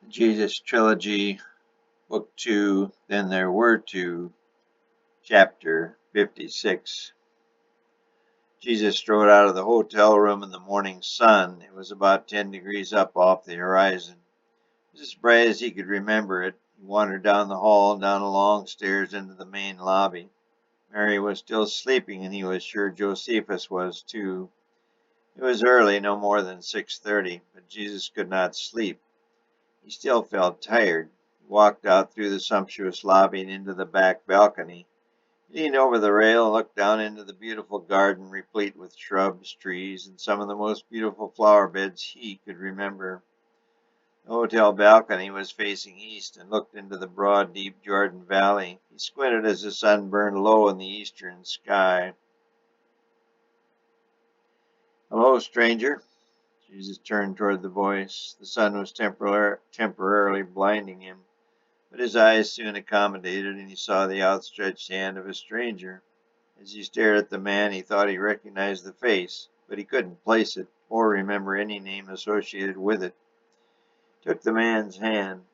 Jesus Trilogy, Book 2, Then There Were Two, Chapter 56. Jesus strode out of the hotel room in the morning sun. It was about 10 degrees up off the horizon. It was as bright as he could remember it. He wandered down the hall and down the long stairs into the main lobby. Mary was still sleeping, and he was sure Josephus was too. It was early, no more than 6:30, but Jesus could not sleep. He still felt tired. He walked out through the sumptuous lobby and into the back balcony. He leaned over the rail and looked down into the beautiful garden replete with shrubs, trees, and some of the most beautiful flower beds he could remember. The hotel balcony was facing east and looked into the broad, deep Jordan Valley. He squinted as the sun burned low in the eastern sky. "Hello, stranger." Jesus turned toward the voice. The sun was temporarily blinding him, but his eyes soon accommodated, and he saw the outstretched hand of a stranger. As he stared at the man, he thought he recognized the face, but he couldn't place it or remember any name associated with it. He took the man's hand.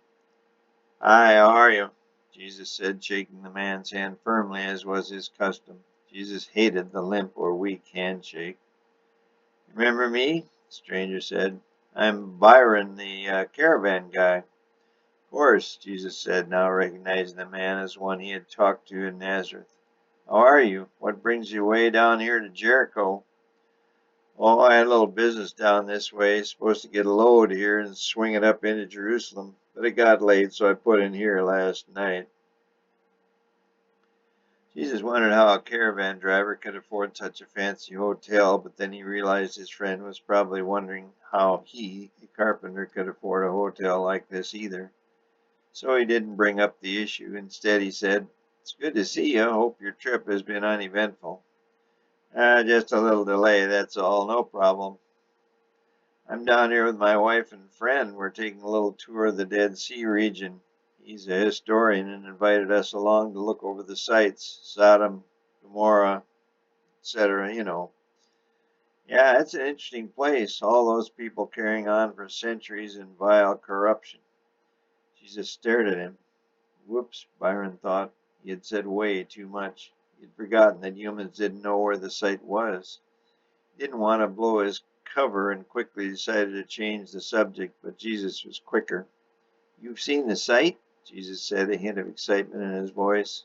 "Hi, how are you?" Jesus said, shaking the man's hand firmly, as was his custom. Jesus hated the limp or weak handshake. "Remember me?" the stranger said. "I'm Byron, the caravan guy." "Of course," Jesus said, now recognizing the man as one he had talked to in Nazareth. "How are you? What brings you way down here to Jericho?" "Oh, I had a little business down this way. Supposed to get a load here and swing it up into Jerusalem, but it got late, so I put in here last night." Jesus wondered how a caravan driver could afford such a fancy hotel, but then he realized his friend was probably wondering how he, a carpenter, could afford a hotel like this either. So he didn't bring up the issue. Instead, he said, "It's good to see you. Hope your trip has been uneventful." Just a little delay, that's all. No problem. "I'm down here with my wife and friend. We're taking a little tour of the Dead Sea region. He's a historian and invited us along to look over the sites, Sodom, Gomorrah, etc. Yeah, it's an interesting place. All those people carrying on for centuries in vile corruption." Jesus stared at him. Whoops, Byron thought. He had said way too much. He had forgotten that humans didn't know where the site was. He didn't want to blow his cover and quickly decided to change the subject, but Jesus was quicker. "You've seen the site?" Jesus said, a hint of excitement in his voice.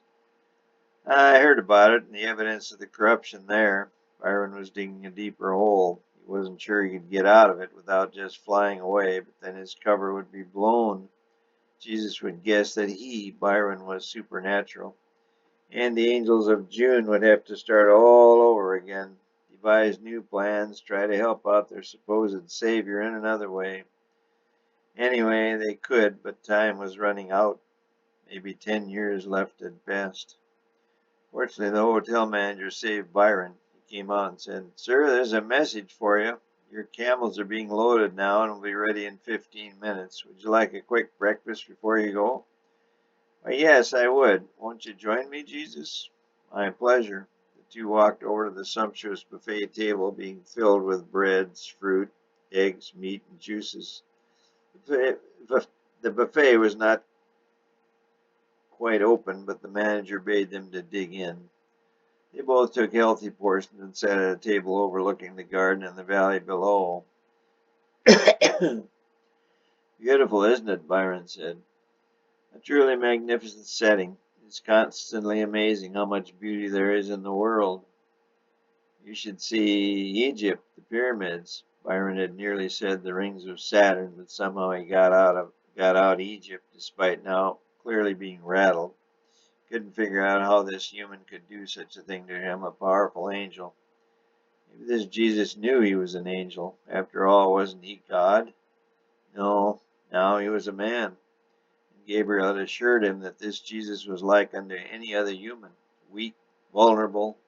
"I heard about it and the evidence of the corruption there." Byron was digging a deeper hole. He wasn't sure he could get out of it without just flying away, but then his cover would be blown. Jesus would guess that he, Byron, was supernatural, and the angels of June would have to start all over again, devise new plans, try to help out their supposed savior in another way. Anyway, they could, but time was running out. Maybe 10 years left at best. Fortunately, the hotel manager saved Byron. He came out and said, "Sir, there's a message for you. Your camels are being loaded now and will be ready in 15 minutes. Would you like a quick breakfast before you go?" "Why, yes, I would. Won't you join me, Jesus?" "My pleasure." The two walked over to the sumptuous buffet table being filled with breads, fruit, eggs, meat, and juices. The buffet was not quite open, but the manager bade them to dig in. They both took healthy portions and sat at a table overlooking the garden and the valley below. "Beautiful, isn't it?" Byron said. "A truly magnificent setting. It's constantly amazing how much beauty there is in the world." "You should see Egypt, the pyramids." Byron had nearly said the rings of Saturn, but somehow he got out Egypt, despite now clearly being rattled. Couldn't figure out how this human could do such a thing to him, a powerful angel. Maybe this Jesus knew he was an angel. After all, wasn't he God? No, now he was a man. And Gabriel had assured him that this Jesus was like unto any other human, weak, vulnerable.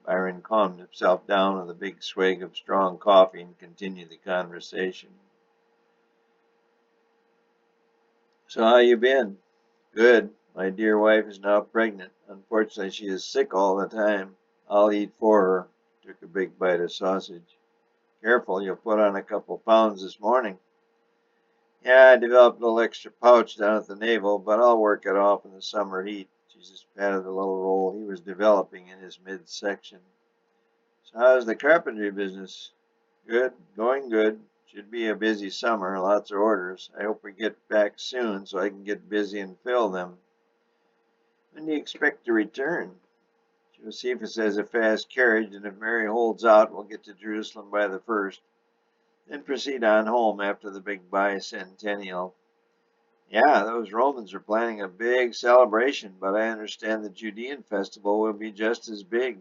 Byron calmed himself down with a big swig of strong coffee and continued the conversation. "So how you been?" "Good. My dear wife is now pregnant. Unfortunately, she is sick all the time. I'll eat for her." Took a big bite of sausage. "Careful, you'll put on a couple pounds this morning." Yeah, I developed a little extra pouch down at the navel, but I'll work it off in the summer heat. Jesus patted the little roll he was developing in his midsection. So how's the carpentry business? Good, going good. Should be a busy summer, lots of orders. I hope we get back soon so I can get busy and fill them. When do you expect to return? Josephus has a fast carriage, and if Mary holds out, we'll get to Jerusalem by the 1st, then proceed on home after the big bicentennial. Yeah, those Romans are planning a big celebration, but I understand the Judean festival will be just as big.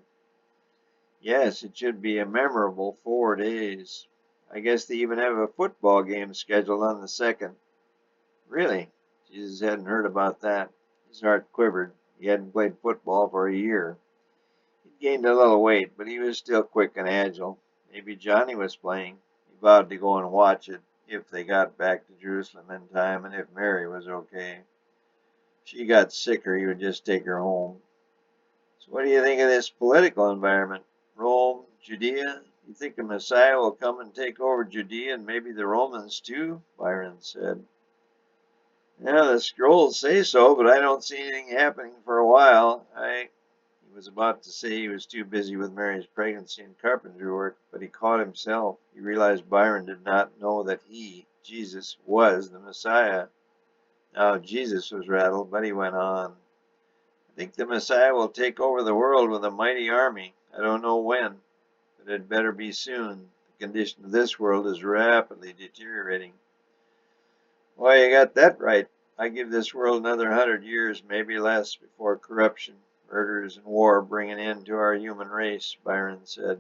Yes, it should be a memorable 4 days. I guess they even have a football game scheduled on the 2nd. Really? Jesus hadn't heard about that. His heart quivered. He hadn't played football for a year. He'd gained a little weight, but he was still quick and agile. Maybe Johnny was playing. He vowed to go and watch it if they got back to Jerusalem in time and if Mary was okay. If she got sicker, he would just take her home. So what do you think of this political environment? Rome, Judea? You think the Messiah will come and take over Judea and maybe the Romans too? Byron said. Yeah, the scrolls say so, but I don't see anything happening for a while. He was about to say he was too busy with Mary's pregnancy and carpentry work, but he caught himself. He realized Byron did not know that he, Jesus, was the Messiah. Now Jesus was rattled, but he went on. I think the Messiah will take over the world with a mighty army. I don't know when, but it better be soon. The condition of this world is rapidly deteriorating. Why, you got that right. I give this world another 100 years, maybe less, before corruption, murders, and war bring an end to our human race, Byron said.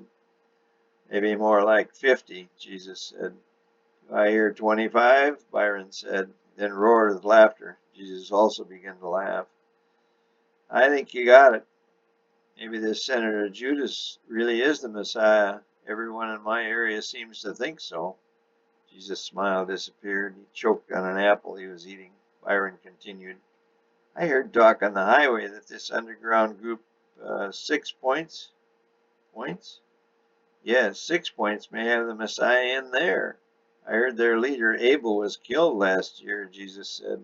Maybe more like 50, Jesus said. Do I hear 25? Byron said, then roared with laughter. Jesus also began to laugh. I think you got it. Maybe this Senator Judas really is the Messiah. Everyone in my area seems to think so. Jesus' smile disappeared. He choked on an apple he was eating. Byron continued. I heard talk on the highway that this underground group, 6 points, points? Yes, 6 points may have the Messiah in there. I heard their leader, Abel, was killed last year, Jesus said.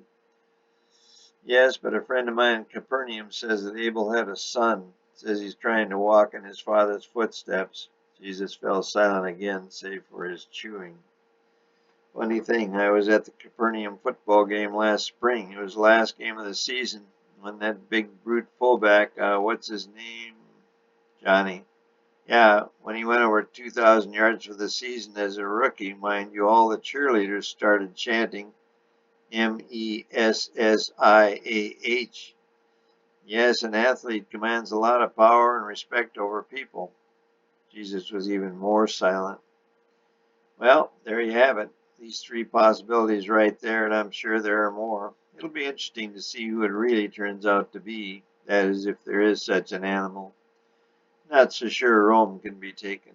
Yes, but a friend of mine in Capernaum says that Abel had a son. Says he's trying to walk in his father's footsteps. Jesus fell silent again, save for his chewing. Funny thing, I was at the Capernaum football game last spring. It was the last game of the season when that big brute fullback, what's his name? Johnny. Yeah, when he went over 2,000 yards for the season as a rookie, mind you, all the cheerleaders started chanting Messiah. Yes, an athlete commands a lot of power and respect over people. Jesus was even more silent. Well, there you have it. These three possibilities right there, and I'm sure there are more. It'll be interesting to see who it really turns out to be. That is, if there is such an animal. Not so sure Rome can be taken.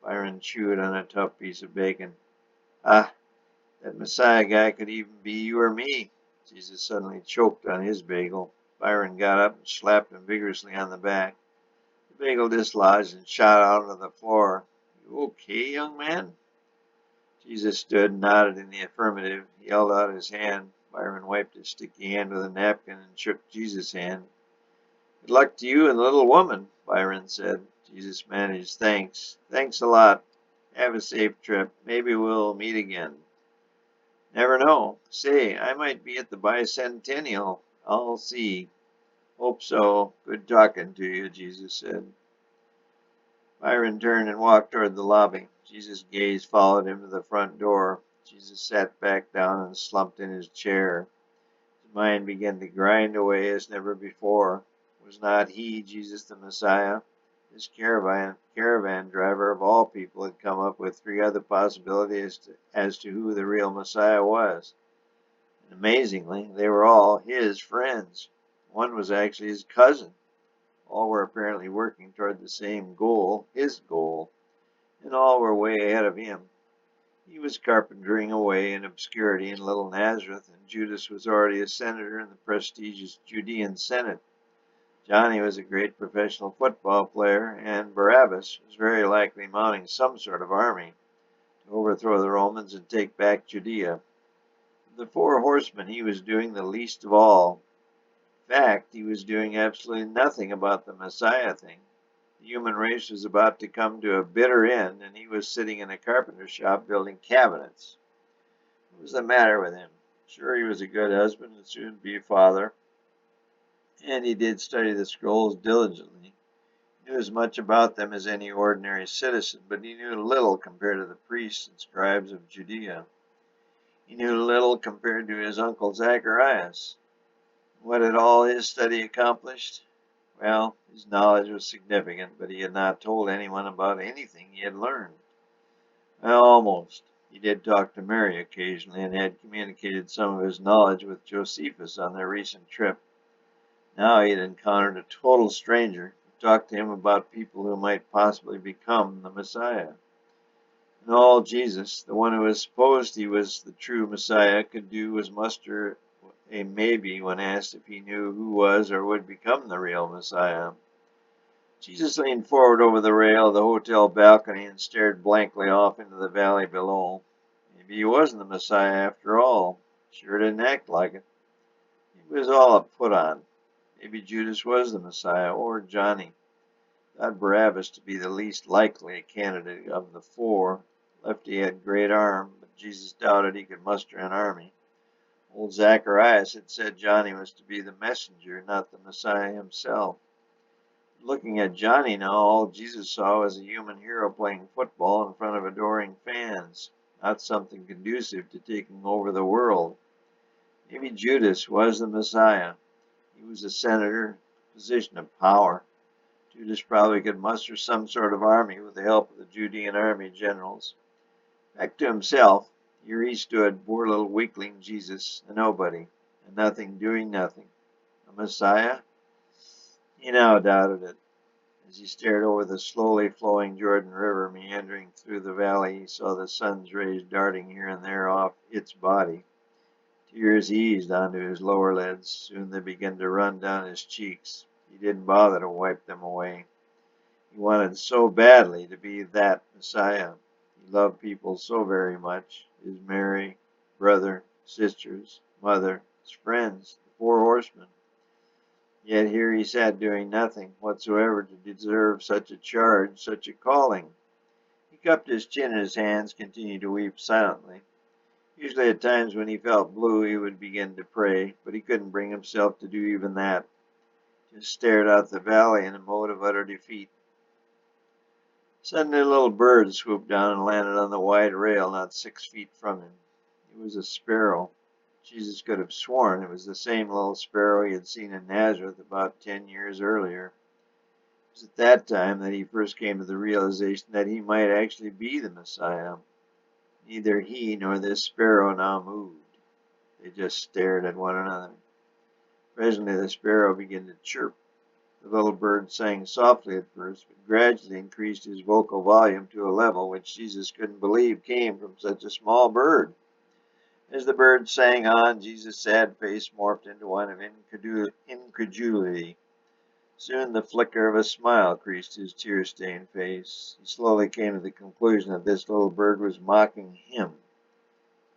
Byron chewed on a tough piece of bacon. Ah, that Messiah guy could even be you or me. Jesus suddenly choked on his bagel. Byron got up and slapped him vigorously on the back. The bagel dislodged and shot out onto the floor. You okay, young man? Jesus stood and nodded in the affirmative. He held out his hand. Byron wiped his sticky hand with a napkin and shook Jesus' hand. Good luck to you and the little woman, Byron said. Jesus managed. Thanks. Thanks a lot. Have a safe trip. Maybe we'll meet again. Never know. Say, I might be at the bicentennial. I'll see. Hope so. Good talking to you, Jesus said. Byron turned and walked toward the lobby. Jesus' gaze followed him to the front door. Jesus sat back down and slumped in his chair. His mind began to grind away as never before. Was not he, Jesus the Messiah? This caravan driver of all people had come up with three other possibilities as to who the real Messiah was. And amazingly, they were all his friends. One was actually his cousin. All were apparently working toward the same goal, his goal, and all were way ahead of him. He was carpentering away in obscurity in little Nazareth, and Judas was already a senator in the prestigious Judean Senate. Johnny was a great professional football player, and Barabbas was very likely mounting some sort of army to overthrow the Romans and take back Judea. The four horsemen he was doing the least of all. In fact, he was doing absolutely nothing about the Messiah thing. The human race was about to come to a bitter end, and he was sitting in a carpenter shop building cabinets. What was the matter with him? Sure, he was a good husband and soon be a father, and he did study the scrolls diligently. He knew as much about them as any ordinary citizen, but he knew little compared to the priests and scribes of Judea. He knew little compared to his uncle Zacharias. What had all his study accomplished? Well, his knowledge was significant, but he had not told anyone about anything he had learned. Well, almost. He did talk to Mary occasionally and had communicated some of his knowledge with Josephus on their recent trip. Now he had encountered a total stranger who talked to him about people who might possibly become the Messiah. And all Jesus, the one who was supposed he was the true Messiah, could do was muster a maybe when asked if he knew who was or would become the real Messiah. Jesus leaned forward over the rail of the hotel balcony and stared blankly off into the valley below. Maybe he wasn't the Messiah after all. Sure didn't act like it. It was all a put on. Maybe Judas was the Messiah, or Johnny. Thought Barabbas to be the least likely candidate of the four. Lefty had great arm, but Jesus doubted he could muster an army. Old Zacharias had said Johnny was to be the messenger, not the Messiah himself. Looking at Johnny now, all Jesus saw was a human hero playing football in front of adoring fans, not something conducive to taking over the world. Maybe Judas was the Messiah. He was a senator, a position of power. Judas probably could muster some sort of army with the help of the Judean army generals. Back to himself, here he stood, poor little weakling Jesus, a nobody, and nothing doing nothing. A Messiah? He now doubted it. As he stared over the slowly flowing Jordan River meandering through the valley, he saw the sun's rays darting here and there off its body. Tears eased onto his lower lids. Soon they began to run down his cheeks. He didn't bother to wipe them away. He wanted so badly to be that Messiah. He loved people so very much. His Mary, brother, sisters, mother, his friends, the four horsemen. Yet here he sat doing nothing whatsoever to deserve such a charge, such a calling. He cupped his chin in his hands, continued to weep silently. Usually at times when he felt blue he would begin to pray, but he couldn't bring himself to do even that. Just stared out the valley in a mode of utter defeat. Suddenly a little bird swooped down and landed on the wide rail not 6 feet from him. It was a sparrow. Jesus could have sworn it was the same little sparrow he had seen in Nazareth about 10 years earlier. It was at that time that he first came to the realization that he might actually be the Messiah. Neither he nor this sparrow now moved. They just stared at one another. Presently the sparrow began to chirp. The little bird sang softly at first, but gradually increased his vocal volume to a level which Jesus couldn't believe came from such a small bird. As the bird sang on, Jesus' sad face morphed into one of incredulity. Soon the flicker of a smile creased his tear-stained face. He slowly came to the conclusion that this little bird was mocking him.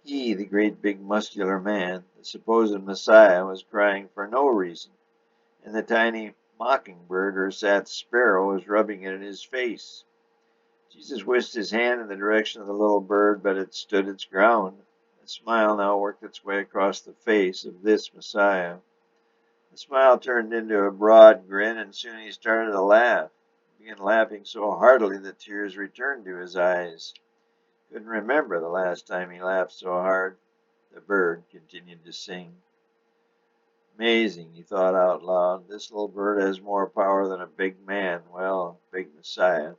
He, the great big muscular man, the supposed Messiah, was crying for no reason, and the tiny mockingbird or sad sparrow was rubbing it in his face. Jesus whisked his hand in the direction of the little bird, but it stood its ground. A smile now worked its way across the face of this Messiah. The smile turned into a broad grin, and soon he started to laugh. He began laughing so heartily that tears returned to his eyes. Couldn't remember the last time he laughed so hard. The bird continued to sing. Amazing, he thought out loud. This little bird has more power than a big man. Well, a big Messiah.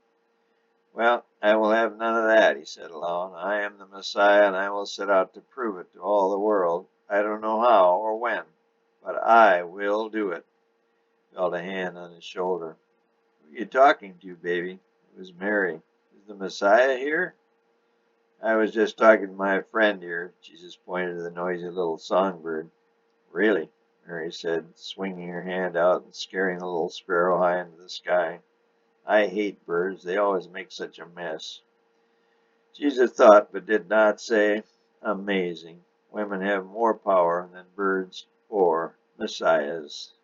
Well, I will have none of that, he said aloud. I am the Messiah, and I will set out to prove it to all the world. I don't know how or when, but I will do it. He felt a hand on his shoulder. Who are you talking to, baby? It was Mary. Is the Messiah here? I was just talking to my friend here. Jesus pointed to the noisy little songbird. Really? Mary said, swinging her hand out and scaring the little sparrow high into the sky. I hate birds. They always make such a mess. Jesus thought, but did not say, amazing. women have more power than birds or messiahs.